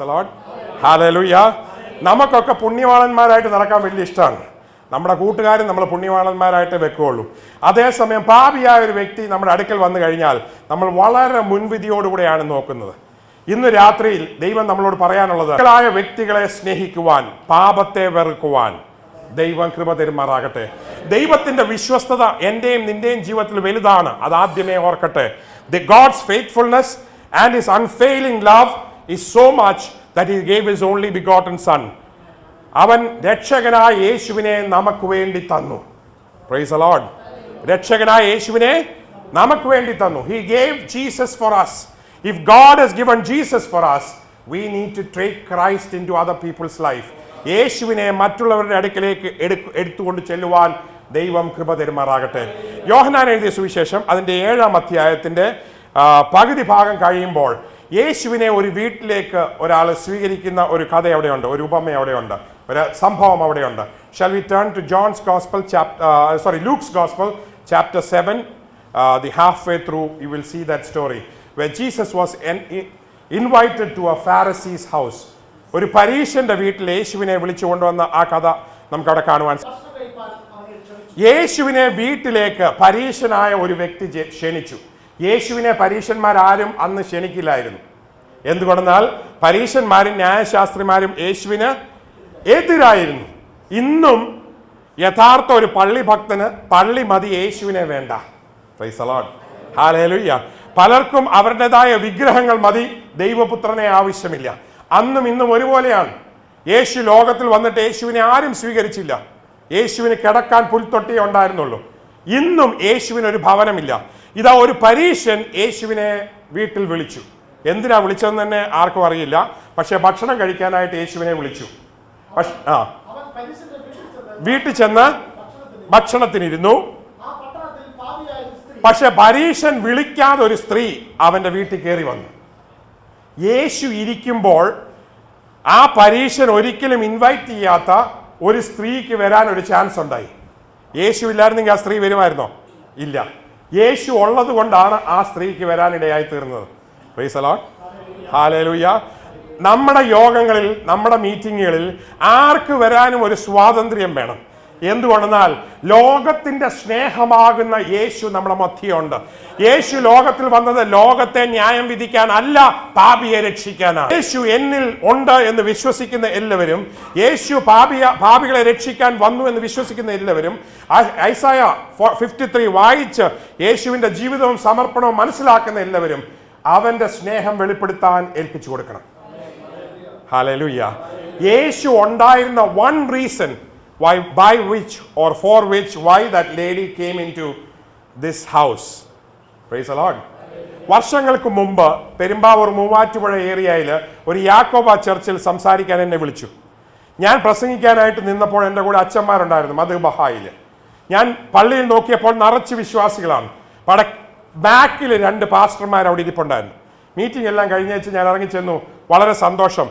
The Lord. Hallelujah. നമുക്കൊക്കെ പുണ്യവാളന്മാരായിട്ട് നടക്കാൻ വലിയ ഇഷ്ടമാണ്. നമ്മുടെ കൂട്ടുകാരും നമ്മൾ പുണ്യവാളന്മാരായിട്ട് വെക്കുകയുള്ളൂ. അതേസമയം പാപിയായ ഒരു വ്യക്തി നമ്മുടെ അടുക്കൽ വന്നു കഴിഞ്ഞാൽ നമ്മൾ വളരെ മുൻവിധിയോടുകൂടെയാണ് നോക്കുന്നത്. ഇന്ന് രാത്രിയിൽ ദൈവം നമ്മളോട് പറയാനുള്ളത്, വ്യക്തികളെ സ്നേഹിക്കുവാൻ, പാപത്തെ വെറുക്കുവാൻ ദൈവം കൃപ തരുമാറാകട്ടെ. ദൈവത്തിന്റെ വിശ്വസ്തത എന്റെയും നിന്റെയും ജീവിതത്തിൽ വലുതാണ്. അതാദ്യമേ ഓർക്കട്ടെ. The God's faithfulness and his unfailing love is so much that he gave his only begotten son. അവൻ രക്ഷകനായ യേശുവിനെ നമുക്ക് വേണ്ടി തന്നു. Praise the Lord. രക്ഷകനായ യേശുവിനെ നമുക്ക് വേണ്ടി തന്നു. He gave Jesus for us. If God has given Jesus for us, we need to take Christ into other people's life. യേശുവിനെ മറ്റുള്ളവരുടെ അടുക്കലേക്ക് എടുത്തുകൊണ്ട് ചെല്ലുവാൻ ദൈവം കൃപ തരുമാറാകട്ടെ. യോഹന്നാൻ എഴുതിയ സുവിശേഷം അതിൻ്റെ 7-ാം അധ്യായത്തിൻ്റെ പകുതി ഭാഗം കഴിയുമ്പോൾ യേശുവിനെ ഒരു വീട്ടിലേക്ക് ഒരാൾ സ്വീകരിക്കുന്ന ഒരു കഥ അവിടെയുണ്ട്, ഒരു ഉപമ അവിടെയുണ്ട്, ഒരു സംഭവം അവിടെയുണ്ട്. Shall we turn to Luke's Gospel, chapter 7, the halfway through, you will see that story, where Jesus was invited to a Pharisee's house. ഒരു പരീശന്റെ വീട്ടിൽ യേശുവിനെ വിളിച്ചു കൊണ്ടുവന്ന ആ കഥ നമുക്കവിടെ കാണുവാൻ. യേശുവിനെ വീട്ടിലേക്ക് പരീശനായ ഒരു വ്യക്തി ക്ഷണിച്ചു. യേശുവിനെ പരീശന്മാരാരും അന്ന് ക്ഷണിക്കില്ലായിരുന്നു. എന്തുകൊണ്ടെന്നാൽ പരീശന്മാരും ന്യായശാസ്ത്രിമാരും യേശുവിന് എതിരായിരുന്നു. ഇന്നും യഥാർത്ഥ ഒരു പള്ളി ഭക്തന് പള്ളി മതി, യേശുവിനെ വേണ്ട. Price the Lord. ഹല്ലേലൂയ. പലർക്കും അവരുടേതായ വിഗ്രഹങ്ങൾ മതി, ദൈവപുത്രനെ ആവശ്യമില്ല. അന്നും ഇന്നും ഒരുപോലെയാണ്. യേശു ലോകത്തിൽ വന്നിട്ട് യേശുവിനെ ആരും സ്വീകരിച്ചില്ല. യേശുവിന് കിടക്കാൻ പുൽത്തൊട്ടിയേ ഉണ്ടായിരുന്നുള്ളൂ. ഇന്നും യേശുവിന് ഒരു ഭവനമില്ല. ഇതാ ഒരു പരീശൻ യേശുവിനെ വീട്ടിൽ വിളിച്ചു. എന്തിനാ വിളിച്ചതെന്ന് തന്നെ ആർക്കും അറിയില്ല. പക്ഷെ ഭക്ഷണം കഴിക്കാനായിട്ട് യേശുവിനെ വിളിച്ചു. വീട്ടിൽ ചെന്ന് ഭക്ഷണത്തിനിരുന്നു. പക്ഷെ പരീശൻ വിളിക്കാതെ ഒരു സ്ത്രീ അവന്റെ വീട്ടിൽ കയറി വന്നു. യേശു ഇരിക്കുമ്പോൾ ആ പരീശൻ ഒരിക്കലും ഇൻവൈറ്റ് ചെയ്യാത്ത ഒരു സ്ത്രീക്ക് വരാൻ ഒരു ചാൻസ് ഉണ്ടായി. യേശു ഇല്ലായിരുന്നെങ്കിൽ ആ സ്ത്രീ വരുമായിരുന്നോ? ഇല്ല. യേശു ഉള്ളത് കൊണ്ടാണ് ആ സ്ത്രീക്ക് വരാനിടയായി തീർന്നത്. Price the Lord. ഹല്ലേലൂയ. നമ്മുടെ യോഗങ്ങളിൽ, നമ്മുടെ മീറ്റിങ്ങുകളിൽ ആർക്ക് വരാനും ഒരു സ്വാതന്ത്ര്യം വേണം. എന്തുകൊണ്ടെന്നാൽ ലോകത്തിന്റെ സ്നേഹമാകുന്ന യേശു നമ്മുടെ മധ്യയുണ്ട്. യേശു ലോകത്തിൽ വന്നത് ലോകത്തെ ന്യായം വിധിക്കാൻ അല്ല, പാപിയെ രക്ഷിക്കാനാണ്. യേശു എന്നിൽ ഉണ്ട് എന്ന് വിശ്വസിക്കുന്ന എല്ലാവരും, യേശു പാപികളെ രക്ഷിക്കാൻ വന്നു എന്ന് വിശ്വസിക്കുന്ന എല്ലാവരും ഐസായ 53 വായിച്ച് യേശുവിന്റെ ജീവിതവും സമർപ്പണവും മനസ്സിലാക്കുന്ന എല്ലാവരും അവന്റെ സ്നേഹം വെളിപ്പെടുത്താൻ ഏൽപ്പിച്ചു കൊടുക്കണം. ഹല്ലേലൂയ. യേശു ഉണ്ടായിരുന്ന one reason by which or for which why that lady came into this house. Praise the Lord. വർഷങ്ങൾക്ക് മുമ്പ് പെരുമ്പാവൂർ മൂവാറ്റുപുഴ ഏരിയയിൽ ഒരു യാക്കോബ ചർച്ചിൽ സംസാരിക്കാൻ എന്നെ വിളിച്ചു. ഞാൻ പ്രസംഗിക്കാനായിട്ട് നിന്നപ്പോൾ എൻ്റെ കൂടെ അച്ഛന്മാരുണ്ടായിരുന്നു മധുബഹായിൽ. ഞാൻ പള്ളിയിൽ നോക്കിയപ്പോൾ നിറച്ച് വിശ്വാസികളാണ്. ബാക്കിൽ 2 പാസ്റ്റർമാർ അവിടെ ഇരിപ്പുണ്ടായിരുന്നു. മീറ്റിംഗ് എല്ലാം കഴിഞ്ഞേച്ച് ഞാൻ ഇറങ്ങിച്ചെന്നു. വളരെ സന്തോഷം.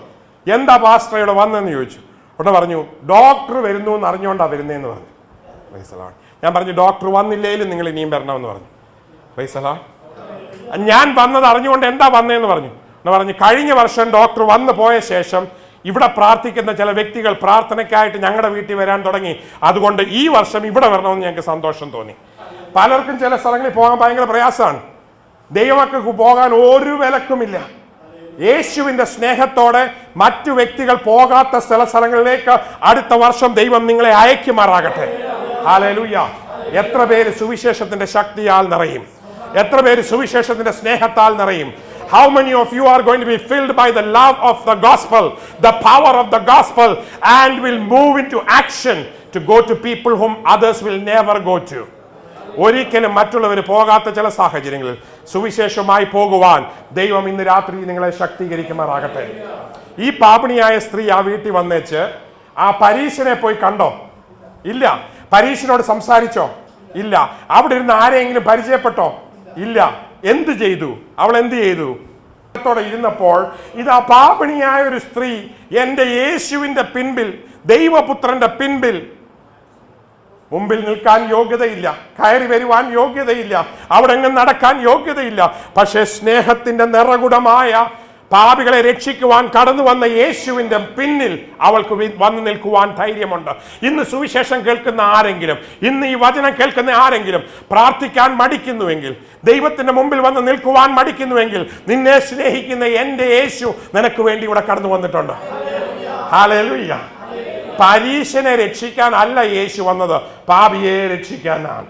എന്താ പാസ്റ്റർ ഇവിടെ വന്നെന്ന് ചോദിച്ചു. ഉടനെ പറഞ്ഞു, ഡോക്ടർ വരുന്നു എന്ന് അറിഞ്ഞുകൊണ്ടാണ് വരുന്നതെന്ന് പറഞ്ഞു. Price the Lord. ഞാൻ പറഞ്ഞു, ഡോക്ടർ വന്നില്ലേലും നിങ്ങൾ ഇനിയും വരണമെന്ന് പറഞ്ഞു. Price the Lord. ഞാൻ വന്നത് അറിഞ്ഞുകൊണ്ട് എന്താ വന്നതെന്ന് പറഞ്ഞു. പറഞ്ഞു, കഴിഞ്ഞ വർഷം ഡോക്ടർ വന്നു പോയ ശേഷം ഇവിടെ പ്രാർത്ഥിക്കുന്ന ചില വ്യക്തികൾ പ്രാർത്ഥനയ്ക്കായിട്ട് ഞങ്ങളുടെ വീട്ടിൽ വരാൻ തുടങ്ങി. അതുകൊണ്ട് ഈ വർഷം ഇവിടെ വരണമെന്ന് ഞങ്ങൾക്ക് സന്തോഷം തോന്നി. പലർക്കും ചില സ്ഥലങ്ങളിൽ പോകാൻ ഭയങ്കര പ്രയാസമാണ്. ദൈവമക്കൾക്ക് പോകാൻ ഒരു വിലക്കുമില്ല. യേശുവിന്റെ സ്നേഹത്തോടെ മറ്റു വ്യക്തികൾ പോകാത്ത സ്ഥലങ്ങളിലേക്ക് അടുത്ത വർഷം ദൈവം നിങ്ങളെ അയക്കുമാറാകട്ടെ. ഹല്ലേലൂയ. എത്ര പേര് സുവിശേഷത്തിന്റെ ശക്തിയാൽ നിറയും? എത്ര പേര് സുവിശേഷത്തിന്റെ സ്നേഹത്താൽ നിറയും? How many of you are going to be filled by the love of the gospel, the power of the gospel, and will move into action to go to people whom others will never go to? ഒരിക്കലും മറ്റുള്ളവർ പോകാത്ത ചില സാഹചര്യങ്ങളിൽ സുവിശേഷമായി പോകുവാൻ ദൈവം ഇന്ന് രാത്രി നിങ്ങളെ ശക്തീകരിക്കുമാറാകട്ടെ. ഈ പാപിണിയായ സ്ത്രീ ആ വീട്ടിൽ വന്നേച്ച് ആ പരീശനെ പോയി കണ്ടോ? ഇല്ല. പരീശനോട് സംസാരിച്ചോ? ഇല്ല. അവിടെ ഇരുന്ന് ആരെങ്കിലും പരിചയപ്പെട്ടോ? ഇല്ല. എന്ത് ചെയ്തു? അവൾ എന്ത് ചെയ്തു? ഇരുന്നപ്പോൾ ഇതാ പാപിണിയായ ഒരു സ്ത്രീ എന്റെ യേശുവിന്റെ പിൻപിൽ, ദൈവപുത്രന്റെ പിൻപിൽ മുമ്പിൽ നിൽക്കാൻ യോഗ്യതയില്ല, കയറി വരുവാൻ യോഗ്യതയില്ല, അവിടെ എങ്ങും നടക്കാൻ യോഗ്യതയില്ല. പക്ഷേ സ്നേഹത്തിന്റെ നിറകുടമായ പാപികളെ രക്ഷിക്കുവാൻ കടന്നു വന്ന യേശുവിന്റെ പിന്നിൽ അവൾക്ക് വന്നു നിൽക്കുവാൻ ധൈര്യമുണ്ട്. ഇന്ന് സുവിശേഷം കേൾക്കുന്ന ആരെങ്കിലും, ഇന്ന് ഈ വചനം കേൾക്കുന്ന ആരെങ്കിലും പ്രാർത്ഥിക്കാൻ മടിക്കുന്നുവെങ്കിൽ, ദൈവത്തിന്റെ മുമ്പിൽ വന്ന് നിൽക്കുവാൻ മടിക്കുന്നുവെങ്കിൽ, നിന്നെ സ്നേഹിക്കുന്ന എൻ്റെ യേശു നിനക്ക് വേണ്ടി ഇവിടെ കടന്നു വന്നിട്ടുണ്ട്. ഹല്ലേലൂയ. പരീശനെ രക്ഷിക്കാൻ അല്ല യേശു വന്നത്, പാപിയെ രക്ഷിക്കാനാണ്.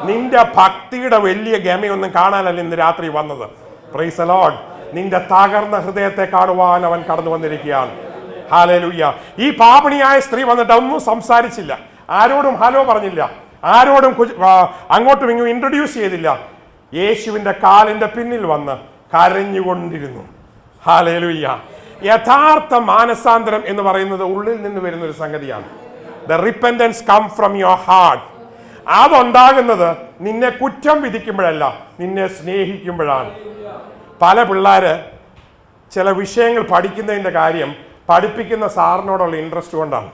നിന്റെ ഭക്തിയുടെ വലിയ ഗമയൊന്നും കാണാനല്ല ഇന്ന് രാത്രി വന്നത്. Price the Lord. നിന്റെ തകർന്ന ഹൃദയത്തെ കാണുവാൻ അവൻ കടന്നു വന്നിരിക്കുകയാണ്. ഹല്ലേലൂയ. ഈ പാപിണിയായ സ്ത്രീ വന്നിട്ട് ഒന്നും സംസാരിച്ചില്ല, ആരോടും ഹലോ പറഞ്ഞില്ല, ആരോടും അങ്ങോട്ടും ഇങ്ങോട്ടും ഇൻട്രൊഡ്യൂസ് ചെയ്തില്ല. യേശുവിന്റെ കാലിന്റെ പിന്നിൽ വന്ന് കരഞ്ഞുകൊണ്ടിരുന്നു. ഹല്ലേലൂയ. യഥാർത്ഥ മാനസാന്തരം എന്ന് പറയുന്നത് ഉള്ളിൽ നിന്ന് വരുന്ന ഒരു സംഗതിയാണ്. The repentance come from your heart. അതുണ്ടാകുന്നത് നിന്നെ കുറ്റം വിധിക്കുമ്പോഴല്ല, നിന്നെ സ്നേഹിക്കുമ്പോഴാണ്. പല പിള്ളേര് ചില വിഷയങ്ങൾ പഠിക്കുന്നതിൻ്റെ കാര്യം പഠിപ്പിക്കുന്ന സാറിനോടുള്ള ഇൻട്രസ്റ്റ് കൊണ്ടാണ്.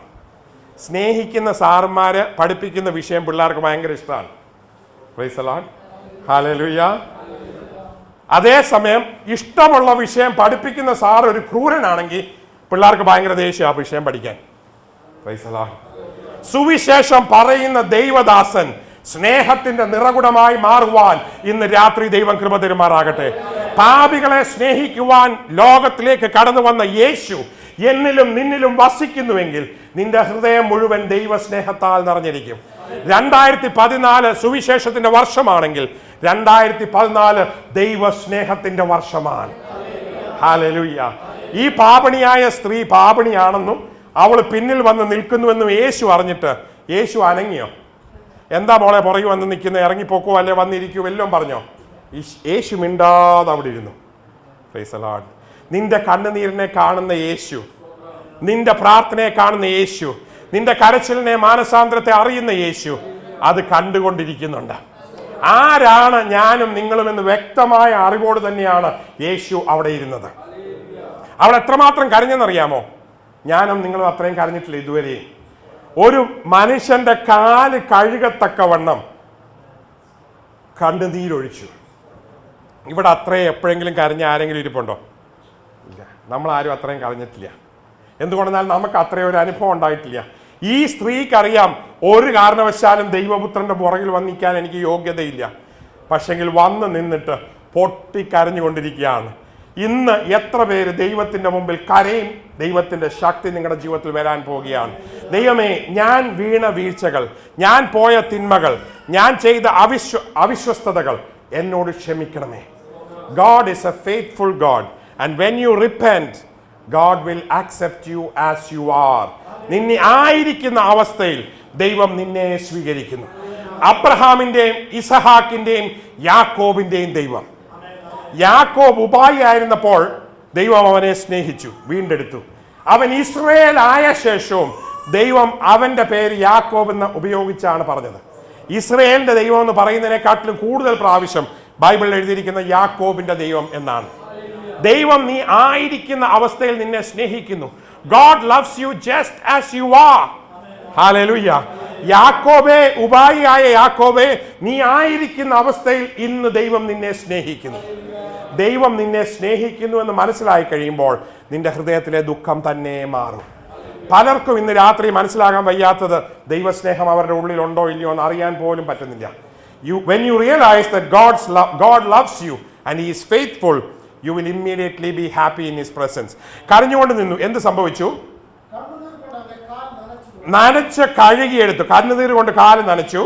സ്നേഹിക്കുന്ന സാറുമാര് പഠിപ്പിക്കുന്ന വിഷയം പിള്ളേർക്ക് ഭയങ്കര ഇഷ്ടമാണ്. Price the Lord. ഹല്ലേലൂയ. അതേസമയം ഇഷ്ടമുള്ള വിഷയം പഠിപ്പിക്കുന്ന സാർ ഒരു ക്രൂരനാണെങ്കിൽ പിള്ളേർക്ക് ഭയങ്കര ദേഷ്യം ആ വിഷയം പഠിക്കാൻ. Price the Lord. സുവിശേഷം പറയുന്ന ദൈവദാസൻ സ്നേഹത്തിന്റെ നിറകുടമായി മാറുവാൻ ഇന്ന് രാത്രി ദൈവം കൃപ തരുമാറാകട്ടെ. പാപികളെ സ്നേഹിക്കുവാൻ ലോകത്തിലേക്ക് കടന്നു വന്ന യേശു എന്നിലും നിന്നിലും വസിക്കുന്നുവെങ്കിൽ നിന്റെ ഹൃദയം മുഴുവൻ ദൈവ സ്നേഹത്താൽ നിറഞ്ഞിരിക്കും. 2014 സുവിശേഷത്തിന്റെ വർഷമാണെങ്കിൽ 2014 ദൈവ സ്നേഹത്തിന്റെ വർഷമാണ്. ഹല്ലേലൂയ. ഈ പാപിണിയായ സ്ത്രീ പാപിണിയാണെന്നും അവൾ പിന്നിൽ വന്ന് നിൽക്കുന്നുവെന്നും യേശു അറിഞ്ഞിട്ട് യേശു അനങ്ങിയോ? എന്താ മോളെ പുറകെ വന്ന് നിൽക്കുന്ന, ഇറങ്ങിപ്പോക്കോ അല്ലെ വന്നിരിക്കൂ വല്ലതും പറഞ്ഞോ? യേശു മിണ്ടാതെ അവിടെ ഇരുന്നു. Price the Lord. നിന്റെ കണ്ണുനീരിനെ കാണുന്ന യേശു, നിന്റെ പ്രാർത്ഥനയെ കാണുന്ന യേശു, നിന്റെ കരച്ചിലിനെ മാനസാന്തരത്തെ അറിയുന്ന യേശു അത് കണ്ടുകൊണ്ടിരിക്കുന്നുണ്ട്. ആരാണ് ഞാനും നിങ്ങളും എന്ന് വ്യക്തമായ അറിവോട് തന്നെയാണ് യേശു അവിടെ ഇരുന്നത്. അവൾ എത്രമാത്രം കരഞ്ഞെന്നറിയാമോ? ഞാനും നിങ്ങളും അത്രയും കരഞ്ഞിട്ടില്ല ഇതുവരെ. ഒരു മനുഷ്യന്റെ കാല് കഴുകത്തക്കവണ്ണം കണ്ണുനീരൊഴിച്ചു. ഇവിടെ അത്രയും എപ്പോഴെങ്കിലും കരഞ്ഞ ആരെങ്കിലും ഇരിപ്പുണ്ടോ? ഇല്ല. നമ്മളാരും അത്രയും കരഞ്ഞിട്ടില്ല. എന്തുകൊണ്ടെന്നാൽ നമുക്ക് അത്രയും ഒരു അനുഭവം ഉണ്ടായിട്ടില്ല. ഈ സ്ത്രീക്കറിയാം ഒരു കാരണവശാലും ദൈവപുത്രന്റെ പുറകിൽ വന്നിക്കാൻ എനിക്ക് യോഗ്യതയില്ല. പക്ഷെങ്കിൽ വന്ന് നിന്നിട്ട് പൊട്ടിക്കരഞ്ഞുകൊണ്ടിരിക്കുകയാണ്. ഇന്ന് എത്ര പേര് ദൈവത്തിന്റെ മുമ്പിൽ കരയും? ദൈവത്തിന്റെ ശക്തി നിങ്ങളുടെ ജീവിതത്തിൽ വരാൻ പോവുകയാണ്. ദൈവമേ, ഞാൻ വീണ വീഴ്ചകൾ, ഞാൻ പോയ തിന്മകൾ, ഞാൻ ചെയ്ത അവിശ്വസ്തതകൾ എന്നോട് ക്ഷമിക്കണമേ. God is a faithful God, and when you repent, God will accept you as you are. നിന്നെ ആയിരിക്കുന്ന അവസ്ഥയിൽ ദൈവം നിന്നെ സ്വീകരിക്കുന്നു. അബ്രഹാമിന്റെയും ഇസഹാക്കിന്റെയും യാക്കോബിന്റെയും ദൈവം. യാക്കോബ് ഉപായിയായിരുന്നപ്പോൾ ദൈവം അവനെ സ്നേഹിച്ചു, വീണ്ടെടുത്തു. അവൻ ഇസ്രായേൽ ആയ ശേഷവും ദൈവം അവന്റെ പേര് യാക്കോബ് എന്ന് ഉപയോഗിച്ചാണ് പറഞ്ഞത്. ഇസ്രായേലിന്റെ ദൈവം എന്ന് പറയുന്നതിനെക്കാട്ടിലും കൂടുതൽ പ്രാവശ്യം ബൈബിളിൽ എഴുതിയിരിക്കുന്ന യാക്കോബിന്റെ ദൈവം എന്നാണ്. ദൈവം നീ ആയിരിക്കുന്ന അവസ്ഥയിൽ നിന്നെ സ്നേഹിക്കുന്നു. God loves you just as you are. Hallelujah. യാക്കോബേ, ഉപായിയായ യാക്കോബേ, നീ ആയിരിക്കുന്ന അവസ്ഥയിൽ ഇന്ന് ദൈവം നിന്നെ സ്നേഹിക്കുന്നു. ദൈവം നിന്നെ സ്നേഹിക്കുന്നു എന്ന് മനസ്സിലായി കഴിയുമ്പോൾ നിന്റെ ഹൃദയത്തിലെ ദുഃഖം തന്നെ മാറും. പലർക്കും ഇന്ന് രാത്രി മനസ്സിലാകാൻ വയ്യാത്തത് ദൈവസ്നേഹം അവരുടെ ഉള്ളിലുണ്ടോ ഇല്ലയോ എന്ന് അറിയാൻ പോലും പറ്റുന്നില്ല. When you realize that God loves you and He is faithful, you will immediately be happy in His presence. കരഞ്ഞുകൊണ്ട് നിന്നു. എന്ത് സംഭവിച്ചു? നനച്ച് കഴുകിയെടുത്തു. കണ്ണുനീർ കൊണ്ട് കാല് നനച്ചു.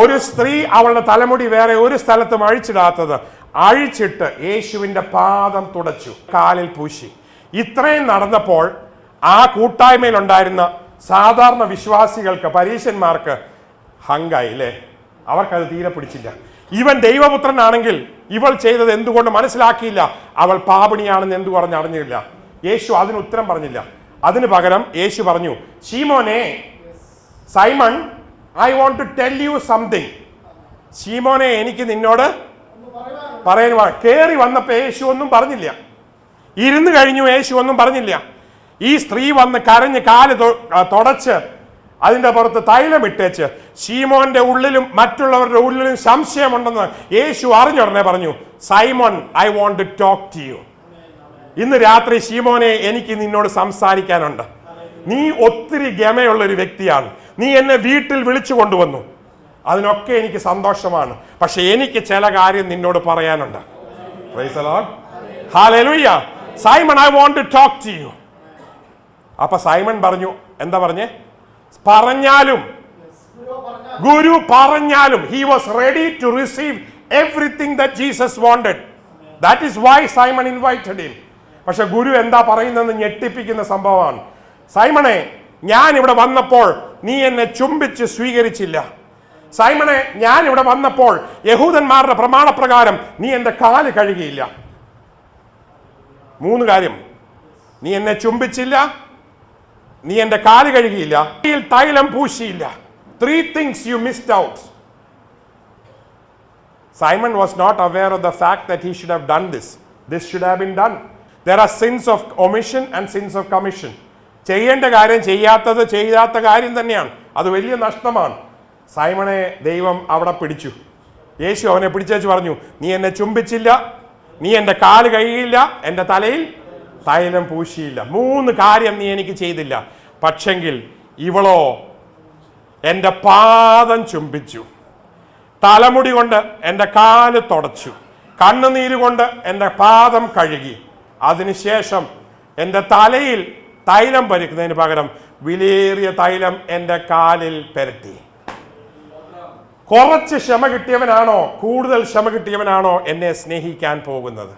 ഒരു സ്ത്രീ അവളുടെ തലമുടി വേറെ ഒരു സ്ഥലത്തും അഴിച്ചിടാത്തത് അഴിച്ചിട്ട് യേശുവിന്റെ പാദം തുടച്ചു, കാലിൽ പൂശി. ഇത്രയും നടന്നപ്പോൾ ആ കൂട്ടായ്മയിൽ ഉണ്ടായിരുന്ന സാധാരണ വിശ്വാസികൾക്ക്, പരീശന്മാർക്ക് ഹങ്കായി അല്ലേ? അവർക്കത് തീരെ പിടിച്ചില്ല. ഇവൻ ദൈവപുത്രനാണെങ്കിൽ ഇവൾ ചെയ്തത് എന്തുകൊണ്ട് മനസ്സിലാക്കിയില്ല? അവൾ പാപിണിയാണെന്ന് എന്തു പറഞ്ഞ് അറിഞ്ഞില്ല. യേശു അതിന് ഉത്തരം പറഞ്ഞില്ല. അതിന് പകരം യേശു പറഞ്ഞു, ശീമോനെ, Simon, I want to tell you something. ശീമോനെ, എനിക്ക് നിന്നോട് പറയാൻ. കേറി വന്നപ്പോ യേശു ഒന്നും പറഞ്ഞില്ല. ഇരുന്ന് കഴിഞ്ഞു, യേശു ഒന്നും പറഞ്ഞില്ല. ഈ സ്ത്രീ വന്ന് കരഞ്ഞ് കാല് തുടച്ച് അതിന്റെ പുറത്ത് തൈലമിട്ടേച്ച് ശീമോന്റെ ഉള്ളിലും മറ്റുള്ളവരുടെ ഉള്ളിലും സംശയമുണ്ടെന്ന് യേശു അറിഞ്ഞുടനെ പറഞ്ഞു, Simon, I want to talk to you. ഇന്ന് രാത്രി ശീമോനെ, എനിക്ക് നിന്നോട് സംസാരിക്കാനുണ്ട്. നീ ഒത്തിരി ഗമയുള്ള ഒരു വ്യക്തിയാണ്. നീ എന്നെ വീട്ടിൽ വിളിച്ചു കൊണ്ടുവന്നു, അതിനൊക്കെ എനിക്ക് സന്തോഷമാണ്. പക്ഷെ എനിക്ക് ചില കാര്യം നിന്നോട് പറയാനുണ്ട്. Praise the Lord. Hallelujah. Simon, I want to talk to you. അപ്പൊ സൈമൺ പറഞ്ഞു, എന്താ പറഞ്ഞേ? പറഞ്ഞാലും, ഗുരു പറഞ്ഞാലും, he was ready to receive everything that Jesus wanted. That is why Simon invited him. പക്ഷെ ഗുരു എന്താ പറയുന്നതെന്ന് ഞെട്ടിപ്പിക്കുന്ന സംഭവമാണ്. സൈമണെ, ഞാൻ ഇവിടെ വന്നപ്പോൾ നീ എന്നെ ചുംബിച്ച് സ്വീകരിച്ചില്ല. സൈമണെ, ഞാൻ ഇവിടെ വന്നപ്പോൾ യഹൂദന്മാരുടെ പ്രമാണപ്രകാരം നീ എന്റെ കാല് കഴുകിയില്ല. 3 കാര്യം. നീ എന്നെ ചുംബിച്ചില്ല, നീ എന്റെ കാല് കഴുകിയില്ല, തൈലം പൂശിയില്ല. 3 things you missed out. Simon was not aware of the fact that he should have done this. This should have been done. There are sins of omission and sins of commission. ചെയ്യേണ്ട കാര്യം ചെയ്യാത്ത കാര്യം തന്നെയാണ്. അത് വലിയ നഷ്ടമാണ്. സൈമണെ ദൈവം അവിടെ പിടിച്ചു. യേശു അവനെ പിടിച്ചു പറഞ്ഞു, നീ എന്നെ ചുംബിച്ചില്ല, നീ എന്റെ കാല് കഴുകിയില്ല, എന്റെ തലയിൽ തൈലം പൂശിയില്ല. 3 കാര്യം നീ എനിക്ക് ചെയ്തില്ല. പക്ഷെങ്കിൽ ഇവളോ എന്റെ പാദം ചുംബിച്ചു, തലമുടി കൊണ്ട് എന്റെ കാല് തുടച്ചു, കണ്ണുനീര് കൊണ്ട് എന്റെ പാദം കഴുകി, അതിനുശേഷം എന്റെ തലയിൽ തൈലം പരുക്കുന്നതിന് പകരം വിലയേറിയ തൈലം എന്റെ കാലിൽ പരത്തി. കുറച്ച് ക്ഷമ കിട്ടിയവനാണോ, കൂടുതൽ ക്ഷമ കിട്ടിയവനാണോ എന്നെ സ്നേഹിക്കാൻ പോകുന്നത്?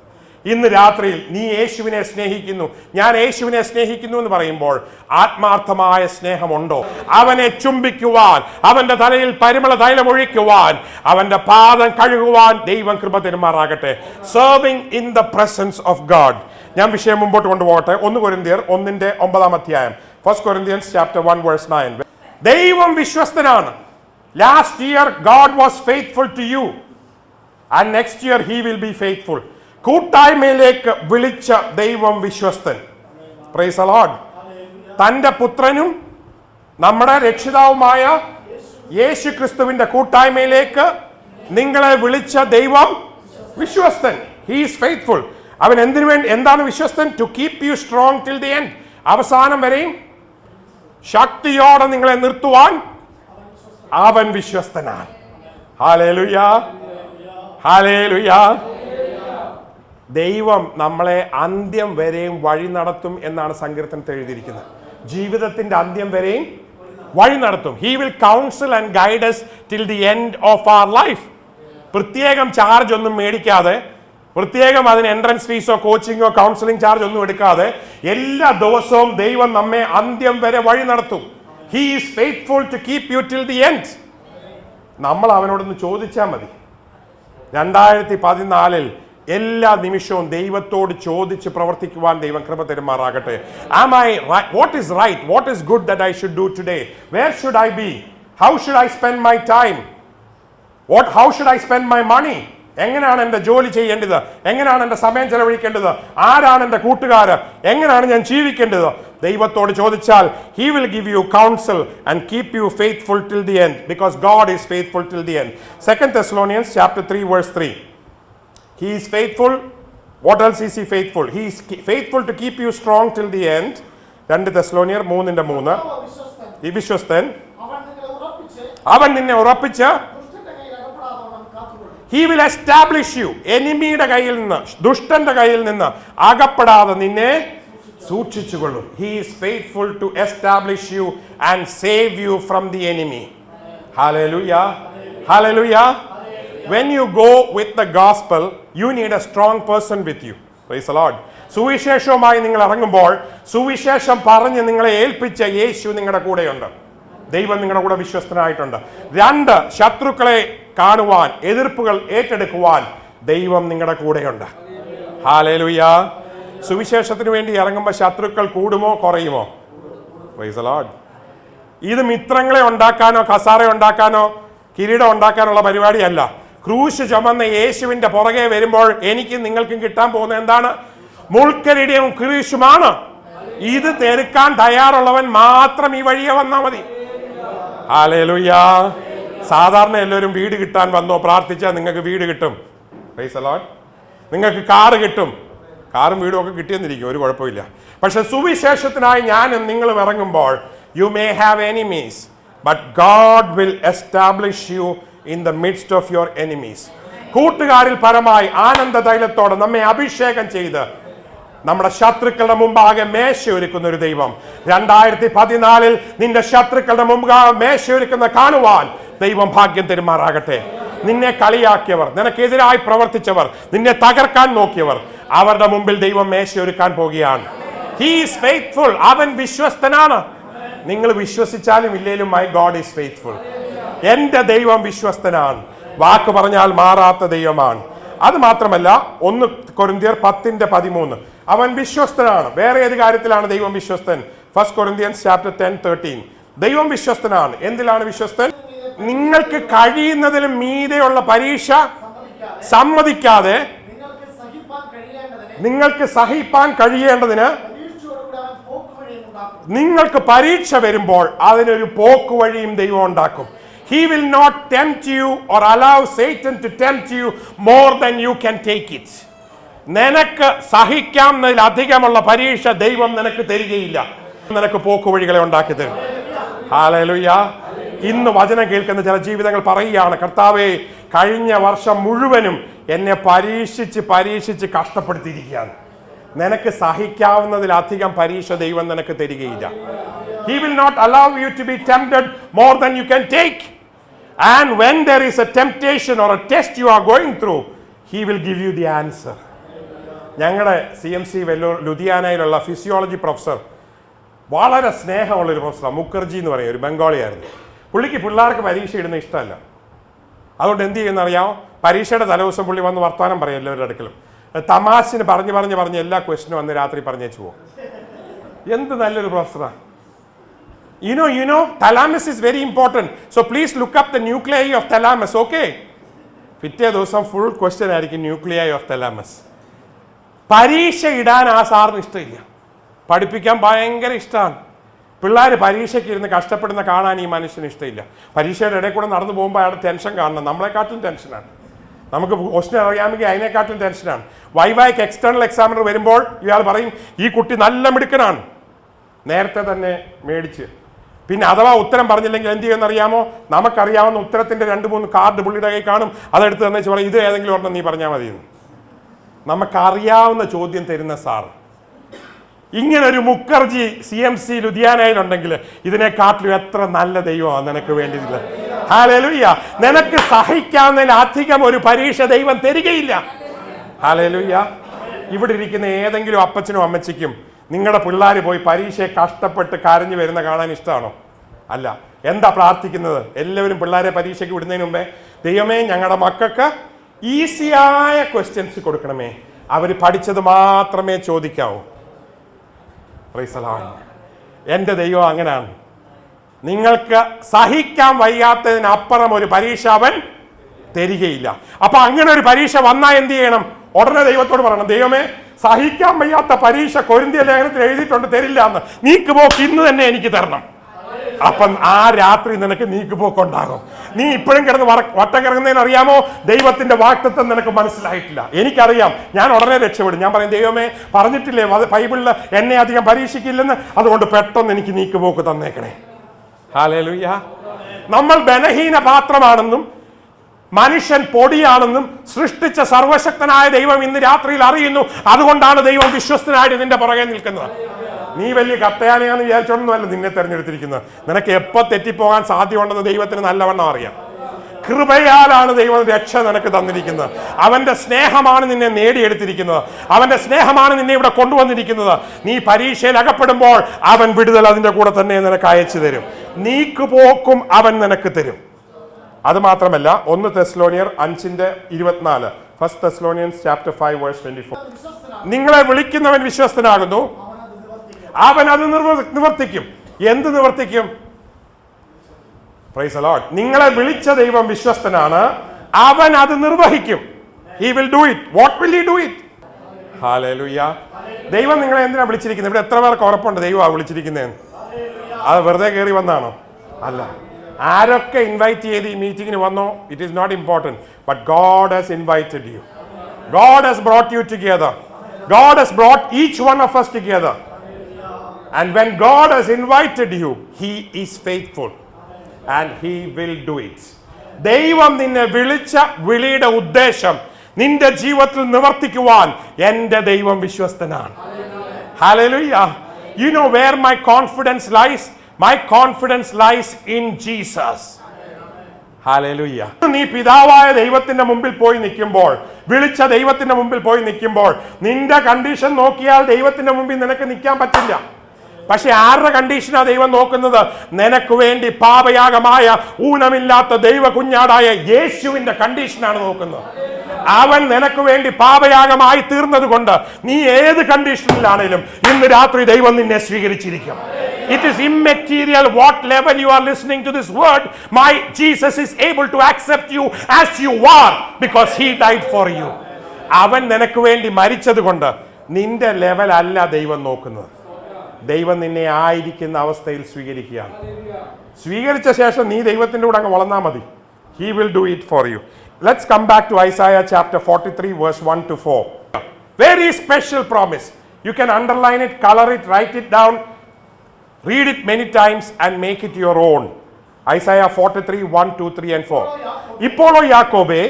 ഇന്ന് രാത്രിയിൽ നീ യേശുവിനെ സ്നേഹിക്കുന്നു, ഞാൻ യേശുവിനെ സ്നേഹിക്കുന്നു എന്ന് പറയുമ്പോൾ ആത്മാർത്ഥമായ സ്നേഹമുണ്ടോ? അവനെ ചുംബിക്കുവാൻ, അവന്റെ തലയിൽ പരിമള തൈലം ഒഴിക്കുവാൻ, അവന്റെ പാദം കഴുകുവാൻ ദൈവം കൃപ തരുമാറാകട്ടെ. Serving in the presence of God. ഞാൻ വിഷയം മുമ്പോട്ട് കൊണ്ടുപോകട്ടെ. 1 കൊരിന്ത്യർ 1:9. 1 Corinthians chapter 1 verse 9. ദൈവം വിശ്വസ്തനാണ്. Last year God was faithful to you and next year he will be faithful. കൂട്ടായ്മയിലേക്ക് വിളിച്ച ദൈവം വിശ്വസ്തൻ. Praise the lord. തന്റെ പുത്രനും നമ്മുടെ രക്ഷിതാവുമായ യേശു ക്രിസ്തുവിന്റെ കൂട്ടായ്മയിലേക്ക് നിങ്ങളെ വിളിച്ച ദൈവം വിശ്വസ്തൻ. He is faithful. അവൻ എന്താണ് വിശ്വസ്തൻ? To keep you strong till the end. അവസാനം വരെയും ശക്തിയോടെ നിങ്ങളെ നിർത്തുവാൻ അവൻ വിശ്വസ്തനാണ്. Hallelujah, hallelujah. ദൈവം നമ്മളെ അന്ത്യം വരെയും വഴി നടത്തും എന്നാണ് സങ്കീർത്തനത്തിൽ എഴുതിയിരിക്കുന്നത്. ജീവിതത്തിന്റെ അന്ത്യം വരെയും വഴി നടത്തും. He will council and guide us till the end of our life. പ്രത്യേകം ചാർജ് ഒന്നും മേടിക്കാതെ, പ്രത്യേകം അതിന് എൻട്രൻസ് ഫീസോ കോച്ചിങ്ങോ കൗൺസിലിംഗ് ചാർജ് ഒന്നും എടുക്കാതെ എല്ലാ ദിവസവും ദൈവം നമ്മെ അന്ത്യം വരെ വഴി നടത്തും. He is faithful to keep you till the end. നമ്മൾ അവനോടൊന്ന് ചോദിച്ചാൽ മതി. 2014 എല്ലാ നിമിഷവും ദൈവത്തോട് ചോദിച്ച് പ്രവർത്തിക്കുവാൻ ദൈവം കൃപ തരുമാറാകട്ടെ. Am I right? What is right? What is good that I should do today? Where should I be? How should I spend my time? How should I spend my money? എങ്ങനെയാണ് എൻ്റെ ജോലി ചെയ്യേണ്ടത്? എങ്ങനെയാണ് എൻ്റെ സമയം ചെലവഴിക്കേണ്ടത്? ആരാണ് എൻ്റെ കൂട്ടുകാർ? എങ്ങനെയാണ് ഞാൻ ജീവിക്കേണ്ടത്? ദൈവത്തോട് ചോദിച്ചാൽ he will give you counsel and keep you faithful till the end, because God is faithful till the end. 2 Thessalonians chapter 3 verse 3. He is faithful. What else is he faithful? He is faithful to keep you strong till the end. 2 Thessalonians 3:3. ഈ വിശ്വസ്തൻ, അവൻ നിന്നെ ഉറപ്പിച്ച് he will establish you. എനിമിയുടെ കയ്യിൽ നിന്ന്, ദുഷ്ടന്റെ കയ്യിൽ നിന്ന് അകപ്പെടാതെ നിന്നെ സൂക്ഷിച്ചുകൊള്ളും. He is faithful to establish you and save you from the enemy. Hallelujah, hallelujah. When you go with the gospel, you need a strong person with you. Praise the Lord. സുവിശേഷവുമായി നിങ്ങൾ ഇറങ്ങുമ്പോൾ സുവിശേഷം പറഞ്ഞ് നിങ്ങളെ ഏൽപ്പിച്ച യേശു നിങ്ങളുടെ കൂടെയുണ്ട്. ദൈവം നിങ്ങളുടെ കൂടെ വിശ്വസ്തനായിട്ടുണ്ട്. 2, ശത്രുക്കളെ കാണുവാൻ, എതിർപ്പുകൾ ഏറ്റെടുക്കുവാൻ ദൈവം നിങ്ങളുടെ കൂടെയുണ്ട്. ഹല്ലേലൂയ. സുവിശേഷത്തിന് വേണ്ടി ഇറങ്ങുമ്പോൾ ശത്രുക്കൾ കൂടുമോ കുറയുമോ? Praise the lord. ഇത് മിത്രങ്ങളെ ഉണ്ടാക്കാനോ കസാര ഉണ്ടാക്കാനോ കിരീടം ഉണ്ടാക്കാനുള്ള പരിപാടിയല്ല. ക്രൂശ് ചുമന്ന യേശുവിന്റെ പുറകെ വരുമ്പോൾ എനിക്കും നിങ്ങൾക്കും കിട്ടാൻ പോകുന്ന എന്താണ്? മുൾക്കിരീടവും ക്രൂശുമാണ്. ഇത് തെറുക്കാൻ തയ്യാറുള്ളവൻ മാത്രം ഈ വഴിയെ വന്നാൽ മതി. ഹല്ലേലൂയ. സാധാരണ എല്ലാവരും വീട് കിട്ടാൻ വന്നോ പ്രാർത്ഥിച്ചാൽ നിങ്ങൾക്ക് വീട് കിട്ടും. Price the Lord. നിങ്ങൾക്ക് കാറ് കിട്ടും, കാറും വീടും ഒക്കെ കിട്ടിയെന്നിരിക്കും, ഒരു കുഴപ്പമില്ല. പക്ഷെ സുവിശേഷത്തിനായി ഞാനും നിങ്ങളും ഇറങ്ങുമ്പോൾ you may have enemies, but God will establish you in the midst of your enemies. കൂട്ടുകാരിൽ പരമായി ആനന്ദ തൈലത്തോടെ നമ്മെ അഭിഷേകം ചെയ്ത് നമ്മുടെ ശത്രുക്കളുടെ മുമ്പാകെ മേശയൊരുക്കുന്ന ഒരു ദൈവം. 2014 നിന്റെ ശത്രുക്കളുടെ മുമ്പാകെ മേശയൊരുക്കുന്ന കാണുവാൻ ദൈവം ഭാഗ്യം തരുമാറാകട്ടെ. നിന്നെ കളിയാക്കിയവർ, നിനക്കെതിരായി പ്രവർത്തിച്ചവർ, നിന്നെ തകർക്കാൻ നോക്കിയവർ, അവരുടെ മുമ്പിൽ ദൈവം മേശയൊരുക്കാൻ പോകുകയാണ്. He is faithful. അവൻ വിശ്വസ്തനാണ്. നിങ്ങൾ വിശ്വസിച്ചാലും ഇല്ലേലും മൈ ഗോഡ് ഈസ് ഫെയ്ത്ത്ഫുൾ. എന്റെ ദൈവം വിശ്വസ്തനാണ്. വാക്ക് പറഞ്ഞാൽ മാറാത്ത ദൈവമാണ്. അത് മാത്രമല്ല, 1 കൊരിന്ത്യർ 10:13 അവൻ വിശ്വസ്തനാണ്. വേറെ ഏത് കാര്യത്തിലാണ് ദൈവം വിശ്വസ്തൻ? 1 Corinthians chapter 10:13 ദൈവം വിശ്വസ്തനാണ്. എന്തിലാണ് വിശ്വസ്തൻ? നിങ്ങൾക്ക് കഴിയുന്നതിലും മീതെയുള്ള പരീക്ഷ സമ്മതിക്കാതെ നിങ്ങൾക്ക് സഹിപ്പാൻ കഴിയേണ്ടതിന് നിങ്ങൾക്ക് പരീക്ഷ വരുമ്പോൾ അതിനൊരു പോക്കുവഴിയും ദൈവം ഉണ്ടാക്കും. He will not tempt you or allow Satan to tempt you more than you can take it. നിനക്ക് സഹിക്കാവുന്നതിലധികമുള്ള പരീക്ഷ ദൈവം നിനക്ക് തരികയില്ല. നിനക്ക് പോക്കുവഴികളെ ഉണ്ടാക്കി തരും. ഹല്ലേലൂയ. ഇന്ന് വചനം കേൾക്കുന്ന ചില ജീവിതങ്ങൾ പറയുകയാണ്, കർത്താവേ, കഴിഞ്ഞ വർഷം മുഴുവനും എന്നെ പരീക്ഷിച്ച് കഷ്ടപ്പെടുത്തിയിരിക്കുകയാണ്. നിനക്ക് സഹിക്കാവുന്നതിലധികം പരീക്ഷ ദൈവം നിനക്ക് തരികയില്ല. He will not allow you to be tempted more than you can take. And when there is a temptation or a test you are going through, He will give you the answer. ഞങ്ങളുടെ CMC Vellore ലുധിയാനയിലുള്ള physiology professor, വളരെ സ്നേഹമുള്ളൊരു professor, Mukherjee എന്ന് പറയും, ഒരു ബംഗാളിയായിരുന്നു. പുള്ളിക്ക് പിള്ളേർക്ക് പരീക്ഷ ഇടുന്ന ഇഷ്ടമല്ല. അതുകൊണ്ട് എന്ത് ചെയ്യുന്നറിയാമോ? പരീക്ഷയുടെ തലേദിവസം പുള്ളി വന്ന് വർത്തമാനം പറയും എല്ലാവരുടെ അടുക്കലും. തമാശന് പറഞ്ഞ് എല്ലാ ക്വസ്റ്റിനും വന്ന് രാത്രി പറഞ്ഞേച്ചു പോകും. എന്ത് നല്ലൊരു പ്രൊഫസറാണ്. You know, thalamus is very important. So please look up the nuclei of thalamus, okay? പിറ്റേ ദിവസം ഫുൾ ക്വസ്റ്റ്യൻ ആയിരിക്കും ന്യൂക്ലിയൈ ഓഫ് thalamus. പരീക്ഷ ഇടാൻ ആ സാറിന് ഇഷ്ടമില്ല, പഠിപ്പിക്കാൻ ഭയങ്കര ഇഷ്ടമാണ്. പിള്ളേർ പരീക്ഷയ്ക്ക് ഇരുന്ന് കഷ്ടപ്പെടുന്ന കാണാൻ ഈ മനുഷ്യന് ഇഷ്ടമില്ല. പരീക്ഷയുടെ ഇടയിൽ കൂടെ നടന്നു പോകുമ്പോൾ അയാളുടെ ടെൻഷൻ കാണണം. നമ്മളെക്കാട്ടും ടെൻഷനാണ്. നമുക്ക് ക്വസ്റ്റ്യൻ അറിയാമെങ്കിൽ അതിനെക്കാട്ടും ടെൻഷനാണ്. വൈവായ്ക്ക് എക്സ്റ്റേണൽ എക്സാമിനർ വരുമ്പോൾ ഇയാൾ പറയും, ഈ കുട്ടി നല്ല മിടുക്കനാണ്, നേരത്തെ തന്നെ മേടിച്ച്. പിന്നെ അഥവാ ഉത്തരം പറഞ്ഞില്ലെങ്കിൽ എന്ത് ചെയ്യുമെന്ന് അറിയാമോ? നമുക്കറിയാവുന്ന ഉത്തരത്തിന്റെ 2-3 കാർഡ് പുള്ളിയുടെ കൈ കാണും. അതെടുത്ത് തന്നെ പറയും, ഇത് ഏതെങ്കിലും ഒരെണ്ണം നീ പറഞ്ഞാൽ മതിയെന്ന്. നമുക്കറിയാവുന്ന ചോദ്യം തരുന്ന സാർ. ഇങ്ങനൊരു മുഖർജി CMC ലുധിയാനയിലുണ്ടെങ്കിൽ ഇതിനെക്കാട്ടിലും എത്ര നല്ല ദൈവമാണ് നിനക്ക് വേണ്ടിയിട്ടുള്ളത്. ഹല്ലേലൂയ. നിനക്ക് സഹിക്കാവുന്നതിലധികം ഒരു പരീക്ഷ ദൈവം തരികയില്ല. ഹല്ലേലൂയ. ഇവിടെ ഇരിക്കുന്ന ഏതെങ്കിലും അപ്പച്ചനും അമ്മച്ചിക്കും നിങ്ങളുടെ പിള്ളേർ പോയി പരീക്ഷയെ കഷ്ടപ്പെട്ട് കരഞ്ഞു വരുന്ന കാണാൻ ഇഷ്ടമാണോ? അല്ല. എന്താ പ്രാർത്ഥിക്കുന്നത്? എല്ലാവരും പിള്ളേരെ പരീക്ഷയ്ക്ക് വിടുന്നതിന് മുമ്പേ, ദൈവമേ, ഞങ്ങളുടെ മക്കൾക്ക് ഈസിയായ ക്വസ്റ്റ്യൻസ് കൊടുക്കണമേ, അവർ പഠിച്ചത് മാത്രമേ ചോദിക്കാവൂ. Price the Lord. എൻ്റെ ദൈവം അങ്ങനെയാണ്. നിങ്ങൾക്ക് സഹിക്കാൻ വയ്യാത്തതിനപ്പുറം ഒരു പരീക്ഷ അവൻ തരികയില്ല. അപ്പൊ അങ്ങനെ ഒരു പരീക്ഷ വന്നാൽ എന്ത് ചെയ്യണം? ഉടനെ ദൈവത്തോട് പറയണം, ദൈവമേ, സഹിക്കാൻ വയ്യാത്ത പരീക്ഷ കൊരിന്ത്യ ലേഖനത്തിൽ എഴുതിയിട്ടുണ്ട്, തരില്ല എന്ന്. നീക്കുപോക്ക് ഇന്ന് തന്നെ എനിക്ക് തരണം. അപ്പം ആ രാത്രി നിനക്ക് നീക്കുപോക്കുണ്ടാകും. നീ ഇപ്പോഴും കിടന്ന് വട്ടം കിടങ്ങുന്നതിന് അറിയാമോ? ദൈവത്തിന്റെ വാഗ്ദത്തം നിനക്ക് മനസ്സിലായിട്ടില്ല. എനിക്കറിയാം, ഞാൻ ഉടനെ രക്ഷപ്പെടും. ഞാൻ പറയും, ദൈവമേ, പറഞ്ഞിട്ടില്ലേ ബൈബിളിൽ എന്നെ അധികം പരീക്ഷിക്കില്ലെന്ന്, അതുകൊണ്ട് പെട്ടെന്ന് എനിക്ക് നീക്കുപോക്ക് തന്നേക്കണേ. ഹല്ലേലൂയ. നമ്മൾ ബലഹീന പാത്രമാണെന്നും മനുഷ്യൻ പൊടിയാണെന്നും സൃഷ്ടിച്ച സർവശക്തനായ ദൈവം ഇന്ന് രാത്രിയിൽ അറിയുന്നു. അതുകൊണ്ടാണ് ദൈവം വിശ്വസ്തനായിട്ട് നിന്റെ പുറകെ നിൽക്കുന്നത്. നീ വലിയ കത്തയാനയാന്ന് വിചാരിച്ചോണ്ടൊന്നുമല്ല നിന്നെ തെരഞ്ഞെടുത്തിരിക്കുന്നത്. നിനക്ക് എപ്പോൾ തെറ്റിപ്പോകാൻ സാധ്യമുണ്ടെന്ന് ദൈവത്തിന് നല്ലവണ്ണം അറിയാം. കൃപയാലാണ് ദൈവം രക്ഷ നിനക്ക് തന്നിരിക്കുന്നത്. അവന്റെ സ്നേഹമാണ് നിന്നെ നേടിയെടുത്തിരിക്കുന്നത്. അവന്റെ സ്നേഹമാണ് നിന്നെ ഇവിടെ കൊണ്ടുവന്നിരിക്കുന്നത്. നീ പരീക്ഷയിൽ അകപ്പെടുമ്പോൾ അവൻ വിടുതൽ അതിന്റെ കൂടെ തന്നെ നിനക്ക് അയച്ചു തരും. നീക്കുപോക്കും അവൻ നിനക്ക് തരും. അത് മാത്രമല്ല, 1 തെസ്സലോനിയർ 5:24 1 Thessalonians chapter 5 verse 24 നിങ്ങളെ വിളിക്കുന്നവൻ വിശ്വസ്തനാകുന്നു, അവൻ അത് നിവർത്തിക്കും. എന്ത് നിവർത്തിക്കും? Price the Lord. നിങ്ങളെ വിളിച്ച ദൈവം വിശ്വസ്തനാണ്, അവൻ അത് നിർവഹിക്കും. He will do it. What will he do it? Hallelujah. ദൈവം നിങ്ങളെ എന്തിനാ വിളിച്ചിരിക്കുന്നത്? ഇവിടെ എത്ര പേർക്ക് ഉറപ്പുണ്ട് ദൈവമാണ് വിളിച്ചിരിക്കുന്നതെന്ന്? അത് വെറുതെ കയറി വന്നാണോ? അല്ല. ആരൊക്കെ ഇൻവൈറ്റ് ചെയ്ത് ഈ മീറ്റിങ്ങിന് വന്നോ, it is not important, but God has invited you. God has brought you together. God has brought each one of us together. And when God has invited you, He is faithful and He will do it. ദൈവം നിന്നെ വിളിച്ച വിളിയുടെ ഉദ്ദേശം നിന്റെ ജീവിതത്തിൽ നിവർത്തിക്കുവാൻ എൻ്റെ ദൈവം വിശ്വസ്തനാണ്. Hallelujah. You know where my confidence lies? My confidence lies in Jesus. Hallelujah. നീ പിതാവായ ദൈവത്തിന്റെ മുമ്പിൽ പോയി നിൽക്കുമ്പോൾ, വിളിച്ച ദൈവത്തിന്റെ മുമ്പിൽ പോയി നിൽക്കുമ്പോൾ, നിന്റെ കണ്ടീഷൻ നോക്കിയാൽ ദൈവത്തിന്റെ മുമ്പിൽ നിനക്ക് നിൽക്കാൻ പറ്റില്ല. പക്ഷെ ആരുടെ കണ്ടീഷനാ ദൈവം നോക്കുന്നത്? നിനക്ക് വേണ്ടി പാപയാഗമായ ഊനമില്ലാത്ത ദൈവ കുഞ്ഞാടായ യേശുവിന്റെ കണ്ടീഷനാണ് നോക്കുന്നത്. അവൻ നിനക്ക് വേണ്ടി പാപയാഗമായി തീർന്നത് കൊണ്ട് നീ ഏത് കണ്ടീഷനിലാണേലും ഇന്ന് രാത്രി ദൈവം നിന്നെ സ്വീകരിച്ചിരിക്കും. It is immaterial what level you are listening to this word. My Jesus is able to accept you as you are because He died for you. അവൻ നിനക്ക് വേണ്ടി മരിച്ചത് കൊണ്ട് നിന്റെ ലെവൽ അല്ല ദൈവം നോക്കുന്നത്. ദൈവം നിന്നെ ആയിരിക്കുന്ന അവസ്ഥയിൽ സ്വീകരിക്കുകയാണ്. സ്വീകരിച്ച ശേഷം നീ ദൈവത്തിന്റെ കൂടെ അങ്ങ് വളർന്നാൽ മതി. He will do it for you. Let's come back to Isaiah chapter 43 verse 1 to 4. Very special promise. You can underline it, color it, write it down, read it many times and make it your own. Isaiah 43 1 2 3 and 4. ഇപ്പോഴോ യാക്കോബേ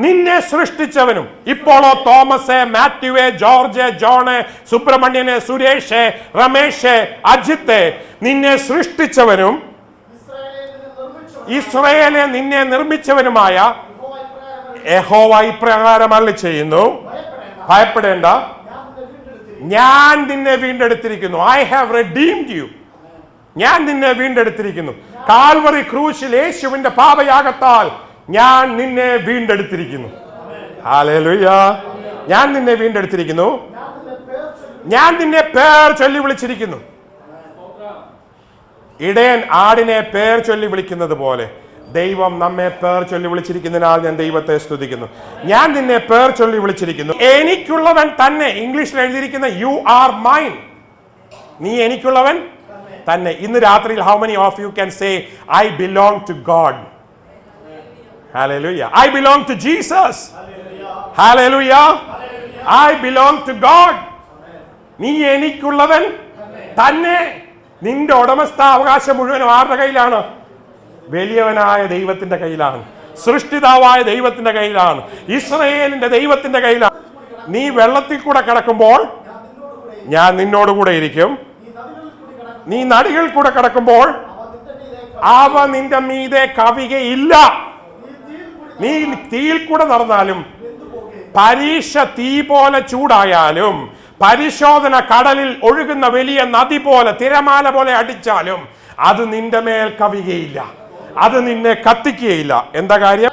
നിന്നെ സൃഷ്ടിച്ചവനും, ഇപ്പോഴോ Thomas, മാത്യുവെ, George, John, സുബ്രഹ്മണ്യന്, സുരേഷ്, രമേശ്, അജിത്ത്, നിന്നെ സൃഷ്ടിച്ചവനും ഇസ്രായേലിനെ നിന്നെ നിർമ്മിച്ചവനുമായ യഹോവ ഇപ്രകാരം അരുളിച്ചെയ്യുന്നു, ഭയപ്പെടേണ്ട, ഞാൻ നിന്നെ വീണ്ടെടുത്തിരിക്കുന്നു. I have redeemed you. ഞാൻ നിന്നെ വീണ്ടെടുത്തിരിക്കുന്നു. കാൽവറി ക്രൂശിൽ യേശുവിന്റെ പാപയാഗത്താൽ ഞാൻ നിന്നെ വീണ്ടെടുത്തിരിക്കുന്നു. ഹല്ലേലൂയ. ഞാൻ നിന്നെ വീണ്ടെടുത്തിരിക്കുന്നു. ഞാൻ നിന്നെ പേർ ചൊല്ലി വിളിച്ചിരിക്കുന്നു. ഇടയൻ ആടിനെ പേർ ചൊല്ലി വിളിക്കുന്നത് പോലെ ദൈവം നമ്മെ പേർ ചൊല്ലി വിളിച്ചിരിക്കുന്നതിനാൽ ഞാൻ ദൈവത്തെ സ്തുതിക്കുന്നു. ഞാൻ നിന്നെ പേർ ചൊല്ലി വിളിച്ചിരിക്കുന്നു. എനിക്കുള്ളവൻ തന്നെ. ഇംഗ്ലീഷിൽ എഴുതിയിരിക്കുന്ന യു ആർ മൈൻ. നീ എനിക്കുള്ളവൻ തന്നെ. ഇന്ന് രാത്രിയിൽ how many of you can say I belong to God? Hallelujah. I belong to Jesus. Hallelujah. I belong to God. നീ എനിക്കുള്ളവൻ തന്നെ. നിന്റെ ഉടമസ്ഥാവകാശം മുഴുവനും ആരുടെ കയ്യിലാണ്? വലിയവനായ ദൈവത്തിന്റെ കയ്യിലാണ്. സൃഷ്ടിതാവായ ദൈവത്തിന്റെ കയ്യിലാണ്. ഇസ്രായേലിന്റെ ദൈവത്തിന്റെ കയ്യിലാണ്. നീ വെള്ളത്തിൽ കൂടെ കിടക്കുമ്പോൾ ഞാൻ നിന്നോടുകൂടെ ഇരിക്കും. നീ നദികളിൽ കൂടെ കിടക്കുമ്പോൾ അവ നിന്റെ മീതെ കവികയില്ല. നീ തീയിൽ കൂടെ നടന്നാലും, പരീക്ഷ തീ പോലെ ചൂടായാലും, പരിശോധന കടലിൽ ഒഴുകുന്ന വലിയ നദി പോലെ തിരമാല പോലെ അടിച്ചാലും അത് നിന്റെ മേൽ കവികയില്ല, അത് നിന്നെ കത്തിക്കുകയില്ല. എന്താ കാര്യം?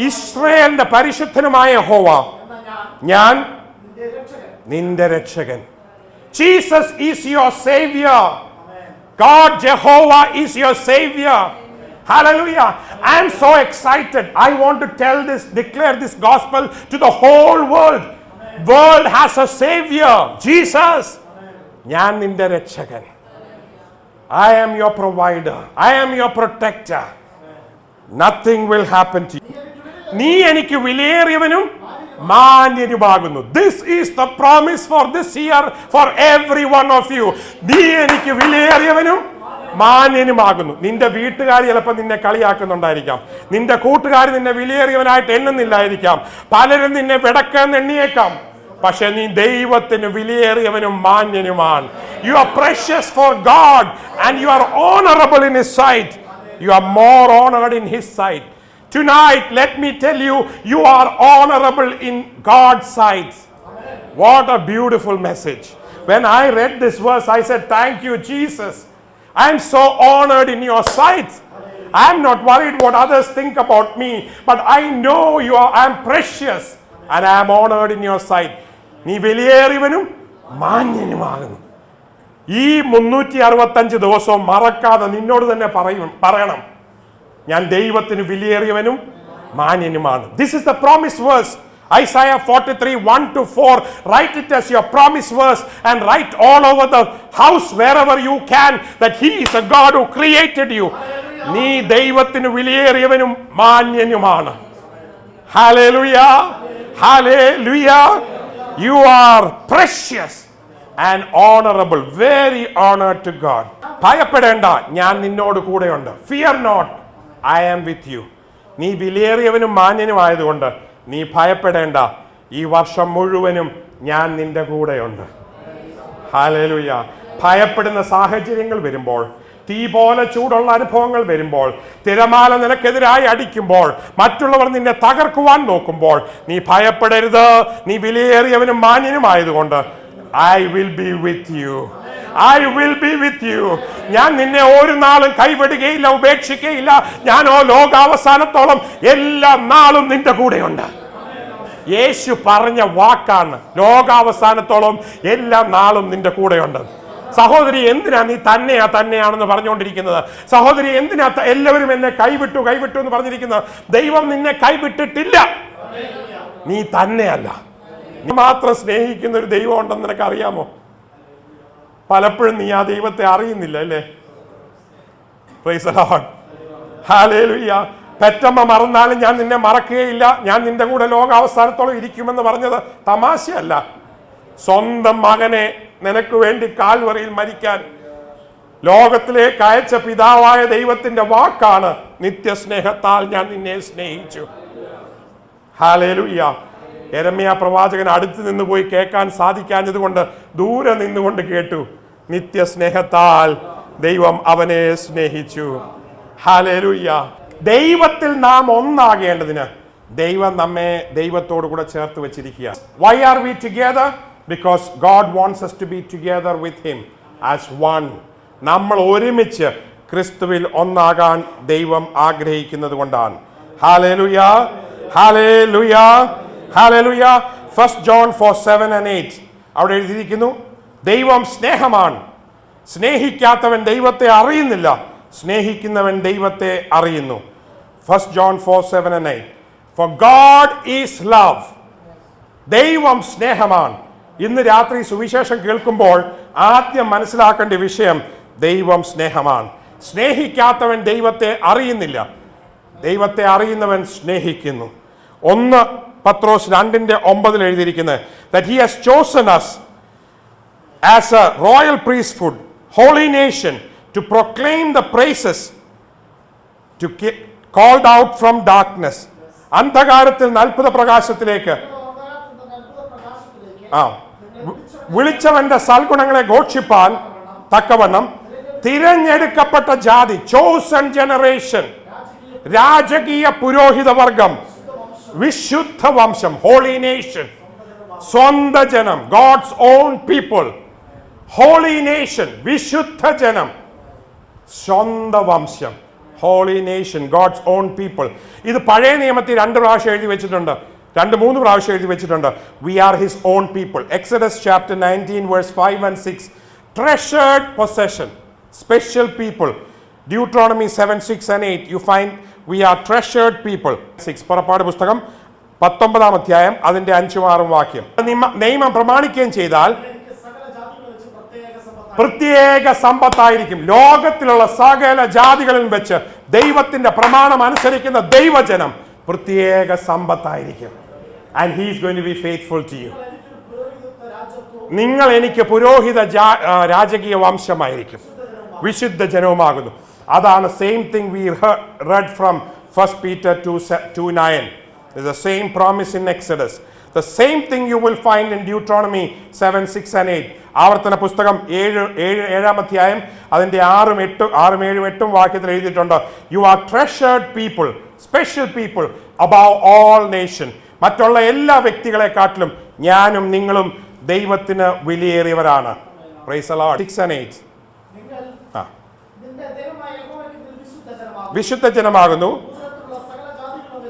ഇസ്രായേലിന്റെ പരിശുദ്ധനുമായ യഹോവ ഞാൻ നിന്റെ രക്ഷകൻ. Jesus is your savior. God Jehovah is your savior. Hallelujah. I am so excited. I want to declare this gospel to the whole world. World has a savior, Jesus. ഞാൻ നിന്റെ രക്ഷകൻ. I am your provider. I am your protector. Nothing will happen to you. നീ എനിക്ക് വിലയേറിയവനും മാന്യനുമാകുന്നു. This is the promise for this year for every one of you. നീ എനിക്ക് വിലയേറിയവനും മാന്യനുമാകുന്നു. നിന്റെ വീട്ടുകാർ ചിലപ്പോൾ നിന്നെ കളിയാക്കുന്നുണ്ടായിരിക്കാം. നിന്റെ കൂട്ടുകാർ നിന്നെ വിലയേറിയവനായിട്ട് എണ്ണുന്നില്ലായിരിക്കാം. പലരും നിന്നെ വെടക്കെന്ന് എണ്ണിയേക്കാം. പക്ഷെ നീ ദൈവത്തിന് വിലയേറിയവനും മാന്യനുമാണ്. You are precious for God and you are honorable in His sight. You are more honored in His sight. Tonight, let me tell you, you are honorable in God's sight. What a beautiful message. When I read this verse, I said, thank you, Jesus. I am so honored in your sight. I am not worried what others think about me, but I know I am precious and I am honored in your sight. നീ വിലയേറിയവനും മാന്യനുമാകുന്നു. ഈ 365 ദിവസവും മറക്കാതെ നിന്നോട് തന്നെ പറയണം, ഞാൻ ദൈവത്തിന് വിലയേറിയവനും മാന്യനുമാണ്. This is the promise verse. Isaiah 43 1 to 4. Write it as your promise verse and write all over the house wherever you can that He is a God who created you. നീ ദൈവത്തിന് വിലയേറിയവനും മാന്യനുമാണ്. Hallelujah. Hallelujah. You are precious and honorable, very honored to God. ഭയപ്പെടേണ്ട, ഞാൻ നിന്നോട് കൂടെയുണ്ട്. Fear not, I am with you. നീ വിലയേറിയവനും മാന്യനുമായതുകൊണ്ട് നീ ഭയപ്പെടേണ്ട, ഈ വർഷം മുഴുവനും ഞാൻ നിന്റെ കൂടെയുണ്ട്. ഹല്ലേലൂയ. ഭയപ്പെടുന്ന സാഹചര്യങ്ങൾ വരുമ്പോൾ, തീ പോലെ ചൂടുള്ള അനുഭവങ്ങൾ വരുമ്പോൾ, തിരമാല നിനക്കെതിരായി അടിക്കുമ്പോൾ, മറ്റുള്ളവർ നിന്നെ തകർക്കുവാൻ നോക്കുമ്പോൾ, നീ ഭയപ്പെടരുത്. നീ വിലയേറിയവനും മാന്യനുമായതുകൊണ്ട് I will be with you. I will be with you. ഞാൻ നിന്നെ ഒരു നാളും കൈവിടുകയില്ല, ഉപേക്ഷിക്കുകയില്ല. ഞാനോ ലോകാവസാനത്തോളം എല്ലാ നാളും നിന്റെ കൂടെയുണ്ട്. യേശു പറഞ്ഞ വാക്കാണ്, ലോകാവസാനത്തോളം എല്ലാ നാളും നിന്റെ കൂടെയുണ്ട്. സഹോദരി, എന്തിനാ നീ തന്നെയാണെന്ന് പറഞ്ഞുകൊണ്ടിരിക്കുന്നത്? സഹോദരി, എന്തിനാ എല്ലാവരും എന്നെ കൈവിട്ടു എന്ന് പറഞ്ഞിരിക്കുന്നത്? ദൈവം നിന്നെ കൈവിട്ടിട്ടില്ല. നീ തന്നെയല്ല. നീ മാത്രം സ്നേഹിക്കുന്ന ഒരു ദൈവം ഉണ്ടെന്ന് നിനക്ക് അറിയാമോ? പലപ്പോഴും നീ ആ ദൈവത്തെ അറിയുന്നില്ല, അല്ലേ? Price the Lord. ഹല്ലേലൂയ. പെറ്റമ്മ മറന്നാലും ഞാൻ നിന്നെ മറക്കുകയില്ല, ഞാൻ നിന്റെ കൂടെ ലോകാവസാനത്തോളം ഇരിക്കുമെന്ന് പറഞ്ഞത് തമാശയല്ല. സ്വന്തം മകനെ നിനക്ക് വേണ്ടി കാൽവറിയിൽ മരിക്കാൻ ലോകത്തിലേക്ക് അയച്ച പിതാവായ ദൈവത്തിന്റെ വാക്കാണ്, നിത്യസ്നേഹത്താൽ ഞാൻ നിന്നെ സ്നേഹിച്ചു. ഹല്ലേലൂയ. യെരമ്യാ പ്രവാചകൻ അടുത്ത് നിന്ന് പോയി കേൾക്കാൻ സാധിക്കാഞ്ഞത് കൊണ്ട് ദൂരെ നിന്നുകൊണ്ട് കേട്ടു, നിത്യസ്നേഹത്താൽ ദൈവം അവനെ സ്നേഹിച്ചു. ഹല്ലേലൂയ. ദൈവത്തിൽ നാം ഒന്നാകേണ്ടതിന് ദൈവം നമ്മെ ദൈവത്തോടു കൂടെ ചേർത്ത് വെച്ചിരിക്കുക. Why are we together? Because God wants us to be together with him as one. നമ്മൾ ഒരുമിച്ച് ക്രിസ്തുവിൽ ഒന്നാകാൻ ദൈവം ആഗ്രഹിക്കുന്നത് കൊണ്ടാണ്. ഹല്ലേലൂയ. ഹല്ലേലൂയ. ഹല്ലേലൂയ. 1 John 4:7-8 അവിടെ എഴുതിയിരിക്കുന്നു, ദൈവം സ്നേഹമാണ്. സ്നേഹിക്കാത്തവൻ ദൈവത്തെ അറിയുന്നില്ല, സ്നേഹിക്കുന്നവൻ ദൈവത്തെ അറിയുന്നു. 1 John 4:7-8. For God is love. ദൈവം സ്നേഹമാണ്. ഇന്ന് രാത്രി സുവിശേഷം കേൾക്കുമ്പോൾ ആദ്യം മനസ്സിലാക്കേണ്ട വിഷയം ദൈവം സ്നേഹമാണ്. സ്നേഹിക്കാത്തവൻ ദൈവത്തെ അറിയുന്നില്ല, ദൈവത്തെ അറിയുന്നവൻ സ്നേഹിക്കുന്നു. 1 പത്രോസ് 2:9 എഴുതിയിരിക്കുന്നത്, that he has chosen us as a royal priesthood, holy nation, to proclaim the praises, to get called out from darkness. അന്ധകാരത്തിൽ നിന്ന് അത്ഭുത പ്രകാശത്തിലേക്ക് വിളിച്ചവന്റെ സൽഗുണങ്ങളെ ഘോഷിപ്പാൻ തക്കവണ്ണം തിരഞ്ഞെടുക്കപ്പെട്ട ജാതി, chosen generation, രാജകീയ പുരോഹിത വർഗം, വിശുദ്ധ വംശം, holy nation, സ്വന്ത ജനം, God's own people, holy nation, വിശുദ്ധ ജനം, സ്വന്ത വംശം, holy nation, God's own people. ഇത് പഴയ നിയമത്തിൽ 2 പ്രാവശ്യം എഴുതി വെച്ചിട്ടുണ്ട്, 2-3 പ്രാവശ്യം എഴുതി വെച്ചിട്ടുണ്ട്. We are his own people. Exodus chapter 19 verse 5 and 6. Treasured possession, special people. Deuteronomy 7:6 and 8. You find we are treasured people. 6 പുറപ്പാട് പുസ്തകം 19 അധ്യായം അതിന്റെ 5-6 വാക്യം. നിയമം പ്രമാണിക്കുകയും ചെയ്താൽ പ്രത്യേക സമ്പത്തായിരിക്കും. ലോകത്തിലുള്ള സകല ജാതികളിൽ വെച്ച് ദൈവത്തിന്റെ പ്രമാണം അനുസരിക്കുന്ന ദൈവജനം പ്രത്യേക സമ്പത്തായിരിക്കും. And he is going to be faithful to you. നിങ്ങൾ എനിക്ക് പുരോഹിത രാജകീയ വംശമായിരിക്കും, വിശുദ്ധ ജനവുമാകുന്നു. അതാണ് same thing we read from 1 Peter 2:9. There's the same promise in Exodus. The same thing you will find in Deuteronomy 7:6 and 8. ആവർത്തന പുസ്തകം 7 അധ്യായം അതിന്റെ 6-7 വാക്യത്തിൽ എഴുതിയിട്ടുണ്ട്, you are treasured people, special people above all nation. മറ്റുള്ള എല്ലാ വ്യക്തികളെക്കാട്ടിലും ഞാനും നിങ്ങളും ദൈവത്തിന് വിലയേറിയവരാണ്. Praise the Lord. 6 and 8. വിശുദ്ധ ജനമാകുന്നു,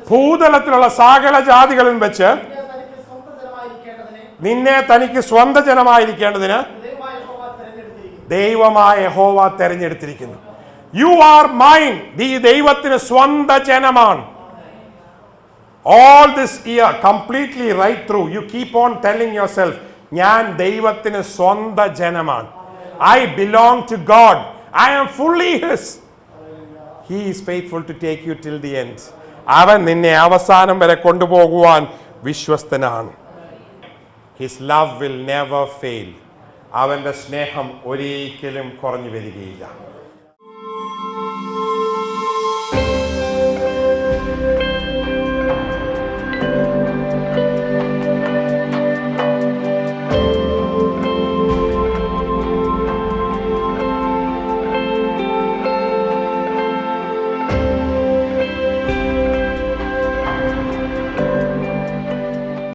ഭൂതലത്തിലുള്ള സകല ജാതികളിൽ വെച്ച് നിന്നെ തനിക്ക് സ്വന്ത ജനമായിരിക്കേണ്ടതിന് ദൈവമായ യഹോവ തെരഞ്ഞെടുത്തിരിക്കുന്നു. You are mine. നീ ദൈവത്തിന് സ്വന്ത ജനമാണ്. All this year, completely right through, you keep on telling yourself, ഞാൻ ദൈവത്തിന് സ്വന്ത ജനമാണ്. I belong to God. I am fully his. He is faithful to take you till the end. അവൻ നിന്നെ അവസാനം വരെ കൊണ്ടുപോകുവാൻ വിശ്വസ്തനാണ്. His love will never fail. അവൻ്റെ സ്നേഹം ഒരിക്കലും കുറഞ്ഞു വരികയില്ല.